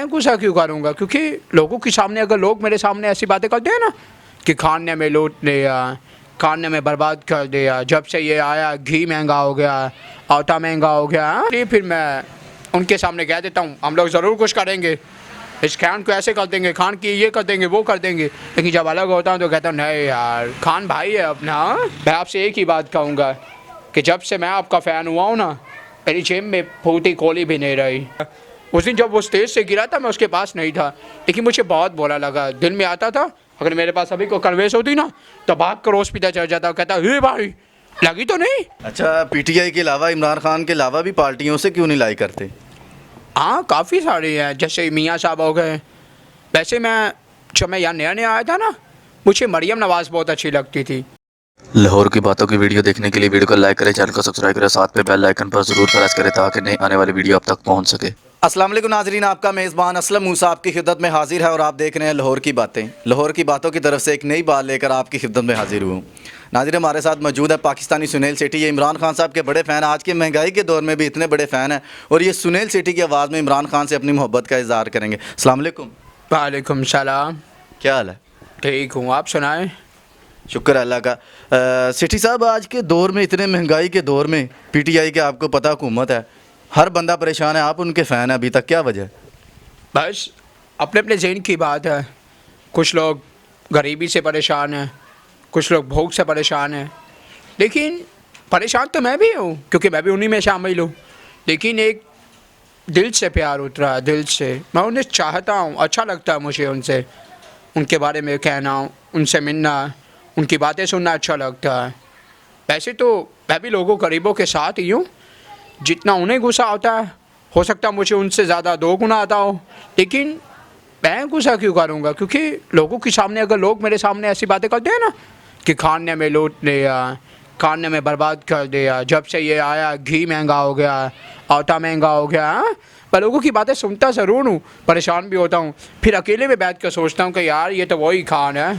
मैं गुस्सा क्यों करूँगा? क्योंकि लोगों के सामने अगर लोग मेरे सामने ऐसी बातें करते हैं ना कि खान ने हमें लूट लिया, खान ने हमें बर्बाद कर दिया, जब से ये आया घी महंगा हो गया, आटा महंगा हो गया, इसलिए फिर मैं उनके सामने कह देता हूँ हम लोग ज़रूर कुछ करेंगे, इस खान को ऐसे कर देंगे, खान की ये कर देंगे, वो कर देंगे। लेकिन जब अलग होता हूँ तो कहता हूँ नहीं यार, खान भाई है अपना। मैं आपसे एक ही बात कहूँगा कि जब से मैं आपका फ़ैन हुआ हूँ ना, मेरी जेब में फूटी कोली भी नहीं रही। उस दिन जब वो स्टेज से गिरा था मैं उसके पास नहीं था, लेकिन मुझे बहुत बुरा लगा। दिल में आता था अगर मेरे पास अभी कोई कन्वेंस होती ना तो भाग कर हॉस्पिटल चढ़ जाता, कहता हे भाई लगी तो नहीं। अच्छा, पीटीआई के अलावा, इमरान खान के अलावा भी पार्टियों से क्यों नहीं लाई करते? हाँ काफ़ी सारे हैं, जैसे मियाँ साहब हो गए। वैसे जब मैं यहाँ नया नया आया था ना, मुझे मरियम नवाज़ बहुत अच्छी लगती थी। लाहौर की बातों की वीडियो देखने के लिए वीडियो को लाइक करें, चैनल को सब्सक्राइब करें, साथ में बेल आइकन पर जरूर प्रेस करें ताकि नई आने वाली वीडियो आप तक पहुंच सके। अस्सलाम वालेकुम नाजरीन, आपका मेज़बान असलम मूसा आपकी खिदमत में हाजिर है और आप देख रहे हैं लाहौर की बातें। लाहौर की बातों की तरफ से एक नई बात लेकर आपकी खिदमत में हाजिर हूँ। नाज़रीन, हमारे साथ मौजूद है पाकिस्तानी सुनील सेठी। ये इमरान खान साहब के बड़े फ़ैन, आज के महंगाई के दौर में भी इतने बड़े फ़ैन हैं और ये सुनील सेठी की आवाज़ में इमरान खान से अपनी मोहब्बत का इज़हार करेंगे। अस्सलाम वालेकुम। वालेकुम सलाम। क्या हाल है? ठीक हूँ, आप सुनाएं। शुक्र अल्लाह का। सेठी साहब, आज के दौर में, इतने महंगाई के दौर में, पीटीआई के आपको पता हुकूमत है, हर बंदा परेशान है, आप उनके फ़ैन हैं अभी तक, क्या वजह है? बस अपने अपने ज़हन की बात है। कुछ लोग गरीबी से परेशान हैं, कुछ लोग भूख से परेशान हैं। लेकिन परेशान तो मैं भी हूँ क्योंकि मैं भी उन्हीं में शामिल हूँ। लेकिन एक दिल से प्यार उतरा, दिल से मैं उन्हें चाहता हूँ, अच्छा लगता है मुझे उनसे, उनके बारे में कहना, उनसे मिलना, उनकी बातें सुनना अच्छा लगता है। वैसे तो मैं भी लोगों गरीबों के साथ ही हूँ। जितना उन्हें गुस्सा आता है हो सकता है मुझे उनसे ज़्यादा 2 गुना आता हो, लेकिन मैं गुस्सा क्यों करूँगा? क्योंकि लोगों के सामने अगर लोग मेरे सामने ऐसी बातें करते हैं ना कि खान ने हमें लूट लिया, खान ने हमें बर्बाद कर दिया, जब से ये आया घी महंगा हो गया, आटा महंगा हो गया, मैं लोगों की बातें सुनता ज़रूर हूँ, परेशान भी होता हूँ। फिर अकेले में बैठ कर सोचता हूँ कि यार ये तो वही खान है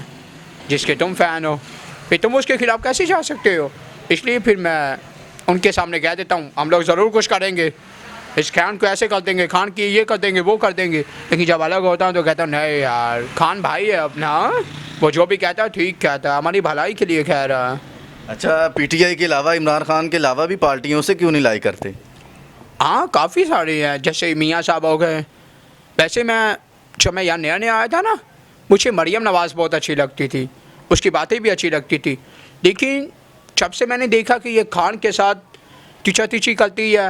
जिसके तुम फ़ैन हो, फिर तुम उसके ख़िलाफ़ कैसे जा सकते हो? इसलिए फिर मैं उनके सामने कह देता हूँ हम लोग ज़रूर कुछ करेंगे, इस खान को ऐसे कर देंगे, खान की ये कर देंगे, वो कर देंगे। लेकिन जब अलग होता हूँ तो कहता हूँ नहीं यार, खान भाई है अपना, वो जो भी कहता है ठीक कहता है, हमारी भलाई के लिए कह रहा है। अच्छा, पीटीआई के अलावा, इमरान खान के अलावा भी पार्टियों से क्यों नहीं लाई करते? हाँ काफ़ी सारे हैं, जैसे मियाँ साहब हो गए। वैसे जब मैं यहाँ नया नया आया था ना, मुझे मरियम नवाज़ बहुत अच्छी लगती थी, उसकी बातें भी अच्छी लगती थी। लेकिन जब से मैंने देखा कि ये खान के साथ टीचा टीची करती है,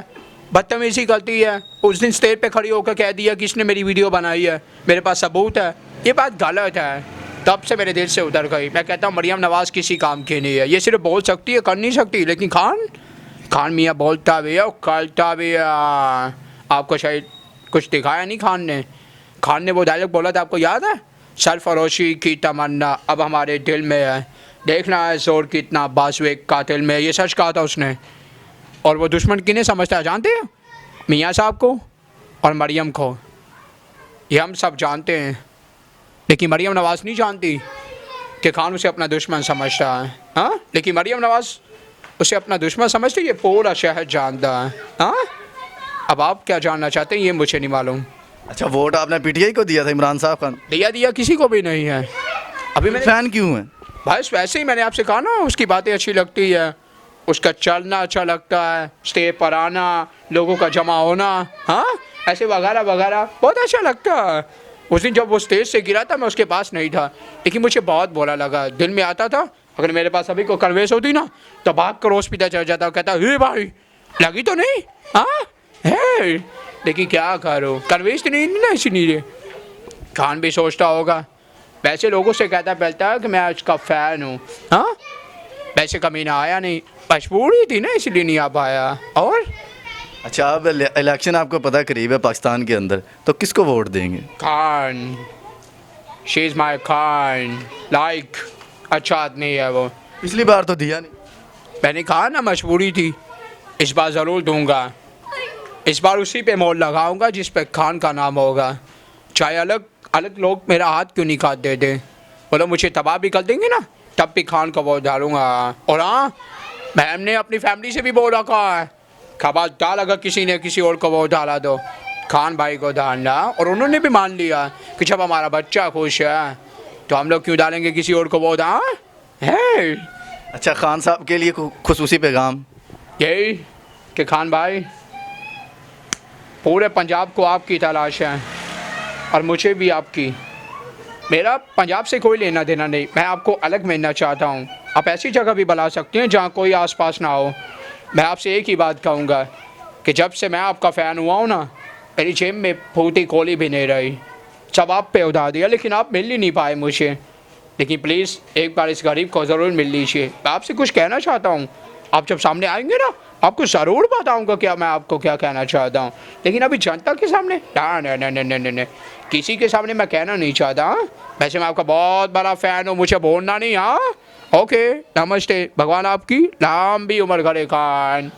बदतमीज़ी करती है, उस दिन स्टेज पे खड़ी होकर कह दिया कि इसने मेरी वीडियो बनाई है, मेरे पास सबूत है, ये बात गलत है, तब से मेरे दिल से उतर गई। मैं कहता हूँ मरियम नवाज़ किसी काम की नहीं है, ये सिर्फ बोल सकती है, कर नहीं सकती। लेकिन खान मियाँ बोलता भी है और करता भी है। आपको शायद कुछ दिखाया नहीं खान ने वो डायलॉग बोला था, आपको याद है? सरफरोशी की तमन्ना अब हमारे दिल में है, देखना है जोर कितना बाजुए कातिल में, ये सच कहा था उसने। और वो दुश्मन किन्हें समझता है जानते हैं? मियाँ साहब को और मरियम को, ये हम सब जानते हैं। लेकिन मरियम नवाज़ नहीं जानती कि खान उसे अपना दुश्मन समझता है। हाँ, लेकिन मरियम नवाज़ उसे अपना दुश्मन समझती, ये पूरा शहर जानता है। हाँ, अब आप क्या जानना चाहते हैं ये मुझे नहीं मालूम। अच्छा, वोट आपने पीटीआई को दिया था, इमरान साहब का? दिया किसी को भी नहीं है। अभी मैंने फ़ैन क्यों है? बस वैसे ही मैंने आपसे कहा ना, उसकी बातें अच्छी लगती है, उसका चलना अच्छा लगता है, स्टेज पर आना, लोगों का जमा होना, हाँ ऐसे वगैरह वगैरह बहुत अच्छा लगता है। उस दिन जब वो स्टेज से गिरा था मैं उसके पास नहीं था, लेकिन मुझे बहुत बुरा लगा। दिल में आता था अगर मेरे पास अभी कोई कन्वेंस होती ना तो भाग कर हॉस्पिटल चढ़ जाता, कहता हे भाई लगी तो नहीं, हाँ है। लेकिन क्या करो, कन्वेंस तो नहीं ना, इसीलिए खान भी सोचता होगा। वैसे लोगों से कहता पहलता है कि मैं उसका फ़ैन हूँ। हाँ, वैसे कभी ना आया नहीं, मजबूरी थी ना इसलिए नहीं आ पाया। और अच्छा, अब इलेक्शन आपको पता करीब है पाकिस्तान के अंदर, तो किसको वोट देंगे? Khan, she is my Khan, like अच्छा आदमी है वो। पिछली बार तो दिया नहीं। मैंने कहा ना मजबूरी थी, इस बार ज़रूर दूंगा। इस बार उसी पे मोड़ लगाऊंगा जिस पे खान का नाम होगा, चाहे अलग अलग लोग मेरा हाथ क्यों नहीं काट देते। बोलो मुझे तबाह भी कर देंगे ना तब भी खान का वोट डालूंगा। और हाँ, मैम ने अपनी फैमिली से भी बोल रखा है, खबरदार अगर किसी ने किसी और को वोट डाला तो खान भाई को डालना, और उन्होंने भी मान लिया कि जब हमारा बच्चा खुश है तो हम लोग क्यों डालेंगे किसी और को वोट। हाँ है अच्छा, खान साहब के लिए खुसूसी पैगाम? यही कि खान भाई, पूरे पंजाब को आपकी तलाश है और मुझे भी आपकी। मेरा पंजाब से कोई लेना देना नहीं, मैं आपको अलग मिलना चाहता हूँ। आप ऐसी जगह भी बुला सकते हैं जहाँ कोई आसपास ना हो। मैं आपसे एक ही बात कहूँगा कि जब से मैं आपका फ़ैन हुआ हूँ ना, मेरी जेब में फूटी कोली भी नहीं रही। सब आप पे उड़ा दिया, लेकिन आप मिल ही नहीं पाए मुझे। लेकिन प्लीज़ एक बार इस गरीब को ज़रूर मिल लीजिए। मैं आपसे कुछ कहना चाहता हूँ, आप जब सामने आएंगे ना, आपको ज़रूर बताऊँगा क्या मैं आपको क्या कहना चाहता हूँ। लेकिन अभी जनता के सामने ना, किसी के सामने मैं कहना नहीं चाहता। वैसे मैं आपका बहुत बड़ा फ़ैन हूँ, मुझे बोलना नहीं। हाँ ओके, नमस्ते, भगवान आपकी लंबी उम्र करे खान।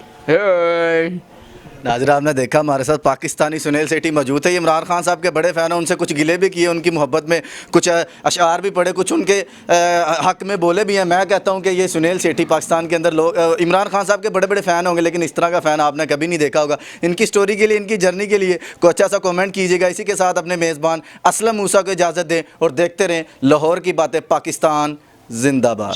नाज़रीन, आपने देखा हमारे साथ पाकिस्तानी सुनील सेठी मौजूद है। ये इमरान खान साहब के बड़े फ़ैन हैं, उनसे कुछ गिले भी किए, उनकी मोहब्बत में कुछ अशार भी पढ़े, कुछ उनके हक़ में बोले भी हैं। मैं कहता हूं कि ये सुनील सेठी पाकिस्तान के अंदर लोग इमरान खान साहब के बड़े बड़े फ़ैन होंगे, लेकिन इस तरह का फ़ैन आपने कभी नहीं देखा होगा। इनकी स्टोरी के लिए, इनकी जर्नी के लिए कोई अच्छा सा कॉमेंट कीजिएगा। इसी के साथ अपने मेज़बान असलम मूसा को इजाज़त दें और देखते रहें लाहौर की बातें पाकिस्तान जिंदाबाद।